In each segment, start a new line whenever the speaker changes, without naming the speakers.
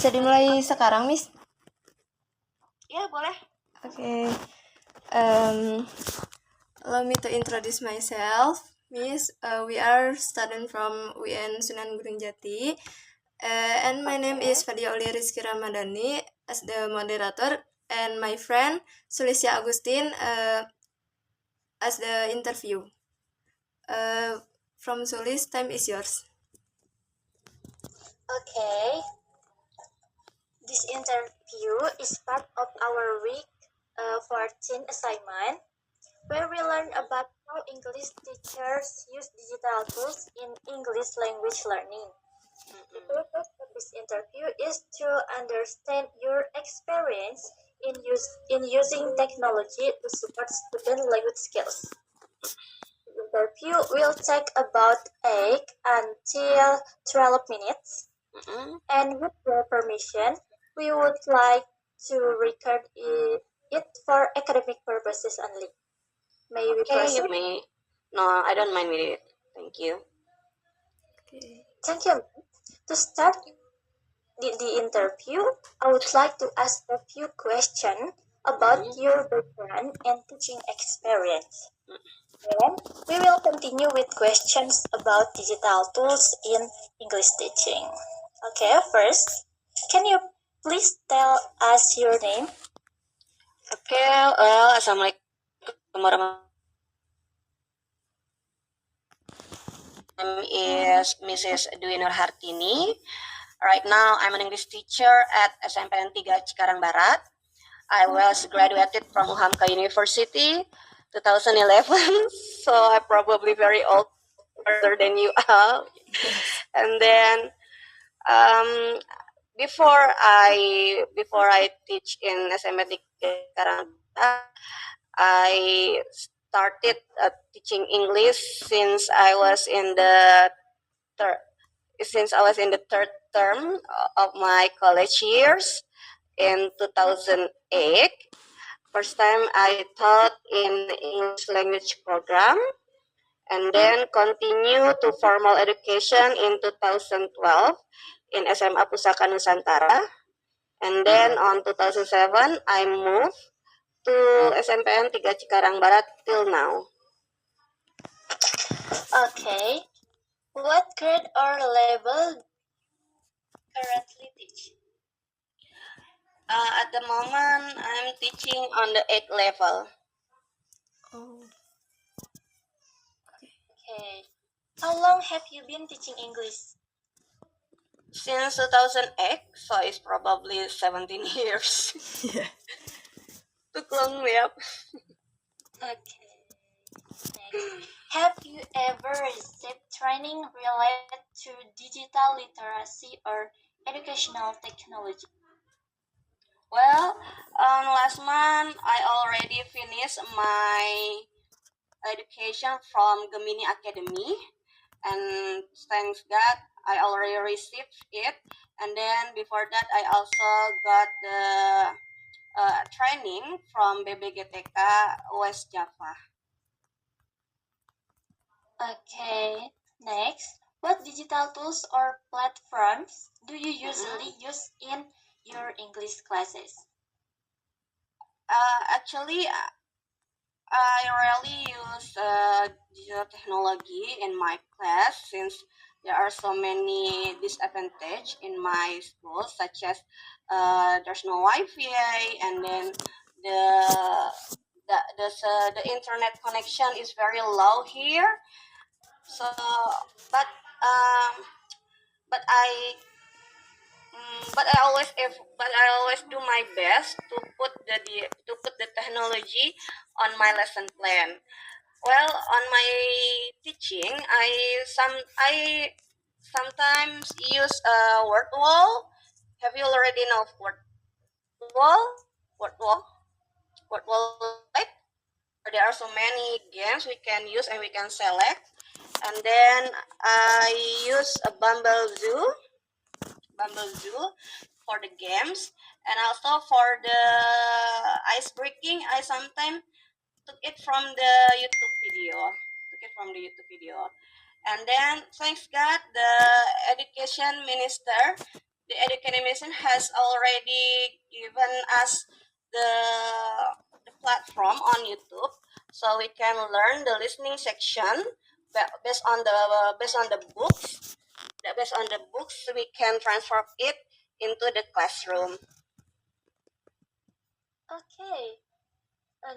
Bisa dimulai sekarang, Miss?
Ya, boleh.
Okay. Allow me to introduce myself. Miss, we are student from UN Sunan Gunung Jati. And my name is Fadia Aulia Rizky Ramadhani as the moderator, and my friend Sulisya Agustin as the interview. From Sulis, time is yours.
Okay. This interview is part of our week 14 assignment, where we learn about how English teachers use digital tools in English language learning. The purpose of this interview is to understand your experience in using technology to support student language skills. The interview will take about 8 until 12 minutes. And with your permission, we would like to record it for academic purposes only. May we proceed?
You may. No, I don't mind with it. Thank you.
Okay.
Thank you. To start the interview, I would like to ask a few questions about your background and teaching experience. Then we will continue with questions about digital tools in English teaching. Okay, first, can you please tell us your name?
Okay, well, Assalamualaikum warahmatullahi wabarakatuh. My name is Mrs. Dwi Nur Hartini. Right now, I'm an English teacher at SMPN 3 Cikarang Barat. I was graduated from Uhamka University 2011, so I'm probably very old, older than you are. And then, before I teach in SMPN 3 Cikarang Barat, I started teaching English since I was in the third term of my college years in 2008. First time I taught in English language program, and then continue to formal education in 2012 in SMA Pusaka Nusantara. And then on 2007, I moved to SMPN 3 Cikarang Barat till now.
Okay. What grade or level currently teach?
At the moment, I'm teaching on the 8th level.
Oh.
Okay. How long have you been teaching English?
Since 2008, so it's probably 17 years.
Yeah.
Took long, yep.
Okay. Next. Have you ever received training related to digital literacy or educational technology?
Well, last month, I already finished my education from Gemini Academy, and thanks God, I already received it. And then before that, I also got the training from BBGTK West Java.
Okay. Next, what digital tools or platforms do you usually use in your English classes?
Actually, I rarely use digital technology in my class since there are so many disadvantages in my school, such as there's no Wi-Fi, and then the internet connection is very low here. So, but but I but I always do my best to put the technology on my lesson plan. Well, on my teaching, I sometimes use a word wall. Have you already know word wall? Word wall? Word wall, right? There are so many games we can use and we can select. And then I use a Bumble Zoo for the games, and also for the ice breaking, I sometimes took it from the YouTube video. And then thanks God, the education minister, the Education has already given us the platform on YouTube, so we can learn the listening section based on the books. Based on the books, we can transfer it into the classroom.
Okay.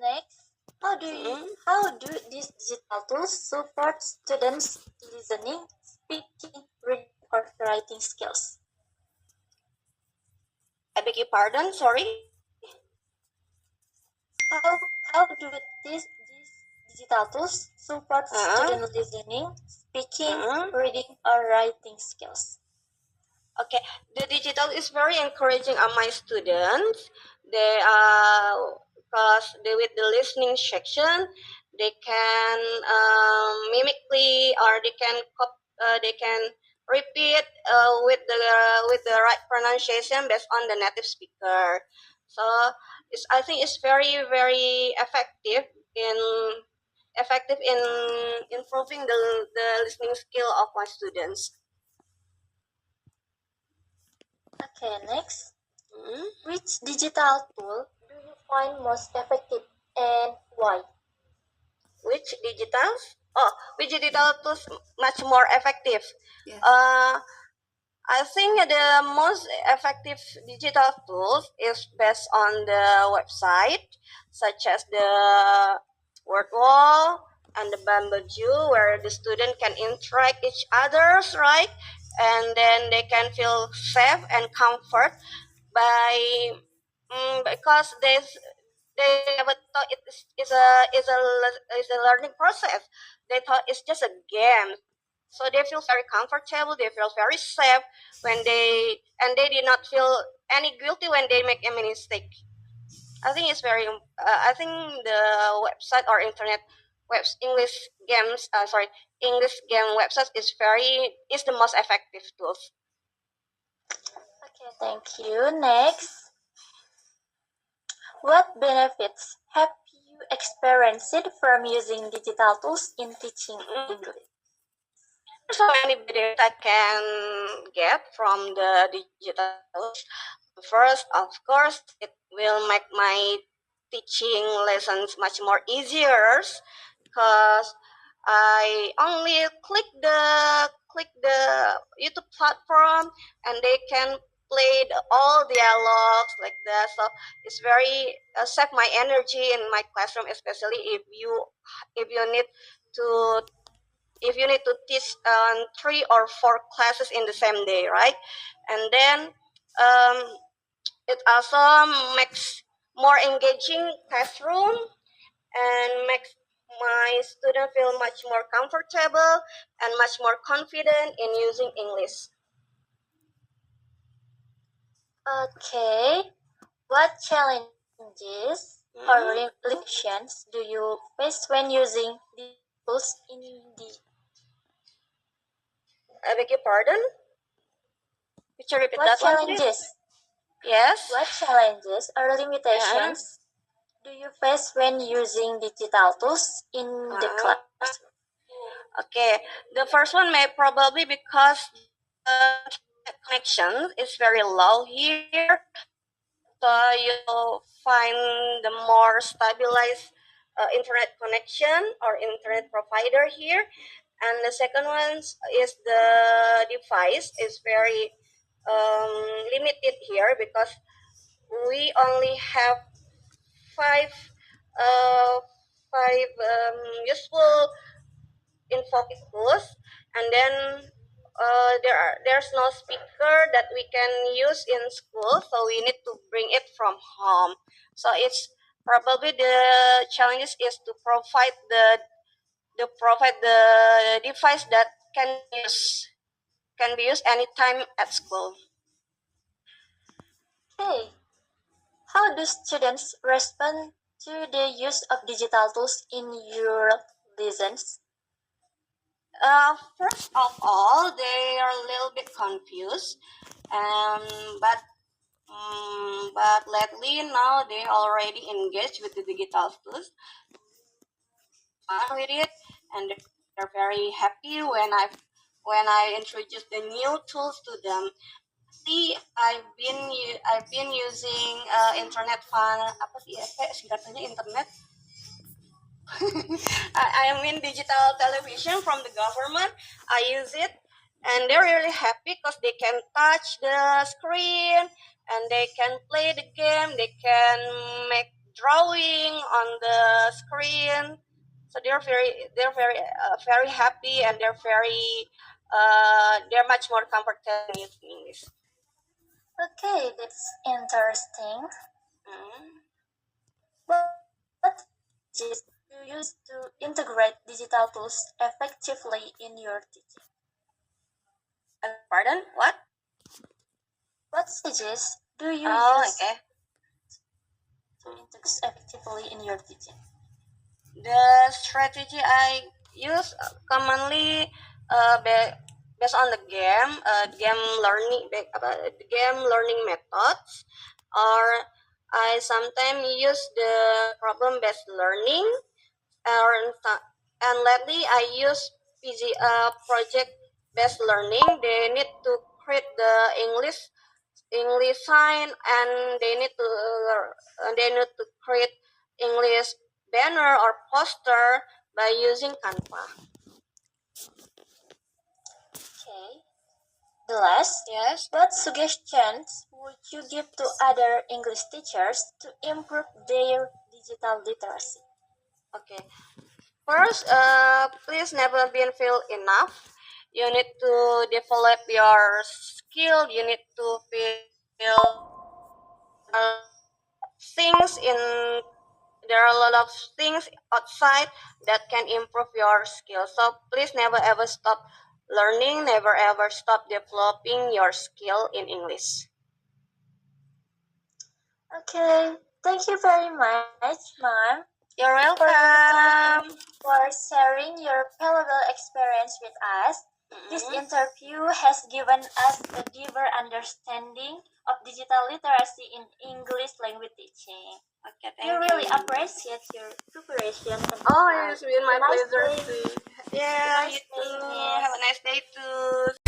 Next,
Mhm.
how do these digital tools support students' listening, speaking, reading, or writing skills?
I beg your pardon. Sorry.
How do these digital tools support student listening, speaking, reading, or writing skills?
Okay, the digital is very encouraging on my students. They because with the listening section, they can mimically or they can repeat with the right pronunciation based on the native speaker. So I think it's very effective in improving the listening skill of my students.
Okay, next.
Mhm.
Which digital tool do you find most effective and why?
Which digitals? Oh, which digital tools much more effective?
Yes.
I think the most effective digital tools is based on the website, such as the Word Wall and the Bamboo, where the student can interact each others, right? And then they can feel safe and comfort by because they never thought is a learning process. They thought it's just a game. So they feel very comfortable. They feel very safe they did not feel any guilty when they make a mistake. I think it's very. I think the website or internet webs English games. English game websites is the most effective tools.
Okay, thank you. Next, what benefits have you experienced from using digital tools in teaching English?
So many benefits I can get from the digital tools. First, of course, it will make my teaching lessons much more easier because I only click the YouTube platform and they can play all dialogues like that. So it's very save my energy in my classroom, especially if you need to teach 3 or 4 classes in the same day, right? And then it also makes more engaging classroom and makes my student feel much more comfortable and much more confident in using English.
Okay, what challenges or limitations do you face when using these tools in the
I beg your pardon? Could you repeat
what
that one, please?
challenges
Yes.
what challenges or limitations do you face when using digital tools in the class?
Okay, the first one may probably because connection is very low here. So you find the more stabilized internet connection or internet provider here. And the second one is the device is very limited here because we only have five uh, five useful in focus, and then there's no speaker that we can use in school, so we need to bring it from home. So it's probably the challenges is to provide the device that can be used anytime at school.
Okay, how do students respond to the use of digital tools in your lessons?
First of all, they are a little bit confused, but lately now they already engaged with the digital tools, fun with it, and they're very happy when I introduce the new tools to them. See, I've been using internet fund apa sih singkatannya internet. I mean digital television from the government. I use it, and they're really happy because they can touch the screen and they can play the game. They can make drawing on the screen. So very happy, and they're much more comfortable using English.
Okay, that's interesting.
Mm.
What strategies do you use to integrate digital tools effectively in your teaching?
Pardon? What?
What strategies do you
Oh,
use
okay.
to integrate effectively in your teaching?
The strategy I use commonly based on the game learning methods, or I sometimes use the problem-based learning, and lately I use project-based learning. They need to create the English sign, and they need to create English banner or poster by using Canva.
Okay. The last,
Yes.
what suggestions would you give to other English teachers to improve their digital literacy?
Okay. First, please never feel enough. You need to develop your skill. You need to feel things in. There are a lot of things outside that can improve your skill. So please never ever stop learning. Never ever stop developing your skill in English.
Okay, thank you very much, Mom,
You're
for your time
welcome.
and for sharing your valuable experience with us. This interview has given us a deeper understanding of digital literacy in English language teaching.
Okay,
We
thank
really
you.
appreciate your preparation and
Oh,
advice.
it's been my
Have a nice
pleasure
day.
too. Yeah,
Nice
you
day,
too.
Miss.
Have a nice day too.